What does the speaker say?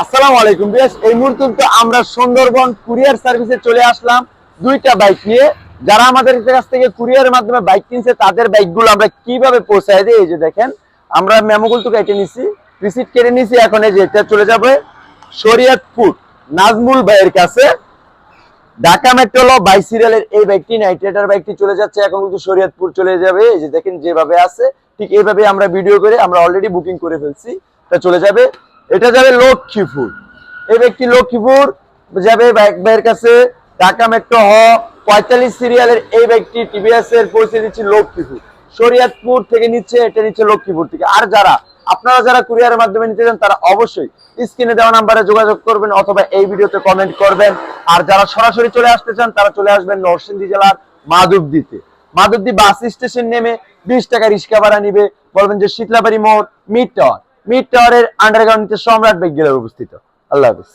আসসালামু আলাইকুম বেশ এই মুহূর্তে তো আমরা সুন্দরবন কুরিয়ার সার্ভিসে চলে আসলাম দুইটা বাইক নিয়ে। যারা আমাদের কাছ থেকে কুরিয়ারের মাধ্যমে বাইক কিনছে তাদের বাইকগুলো আমরা কিভাবে পৌঁছায় দিই, এই যে দেখেন আমরা মেমোগুলো তো কেটে নিছি, রিসিট কেটে নিছি। এখন এই যে এটা চলে যাবে শরীয়তপুর নাজমুল ভাইয়ের কাছে। ঢাকা মেট্রো 22 সিরিয়ালের এই বাইকটি নাইট রাইডার বাইকটি চলে যাচ্ছে এখন কিন্তু শরীয়তপুর চলে যাবে। এই যে দেখেন যেভাবে আছে ঠিক এইভাবে আমরা ভিডিও করে আমরা অলরেডি বুকিং করে ফেলছি, এটা চলে যাবে। এটা যাবে লক্ষ্মীপুর, এই ব্যক্তি লক্ষ্মীপুর যাবে বাইক ভাইয়ের কাছে। ঢাকা মেট্রো 45 সিরিয়ালের এই ব্যক্তি টিভিএস এর পৌঁছে দিচ্ছে লক্ষ্মীপুর, শরীয়তপুর থেকে নিচ্ছে, এটা নিচ্ছে লক্ষ্মীপুর থেকে। আর আপনারা যারা কুরিয়ারের মাধ্যমে নিতে চান তারা অবশ্যই স্ক্রিনে দেওয়া নাম্বারে যোগাযোগ করবেন অথবা এই ভিডিওতে কমেন্ট করবেন। আর যারা সরাসরি চলে আসতে চান তারা চলে আসবেন নরসিংদী জেলার মাধবদীতে। মাধবদী বাস স্টেশন নেমে 20 টাকা রিক্সা ভাড়া নিবে, বলবেন যে শীতলাবাড়ি মোড় মিড টাওয়ার, মিড টাওয়ারের আন্ডারগ্রাউন্ডে সম্রাট বাইক গ্যালারি অবস্থিত। আল্লাহ হাফেজ।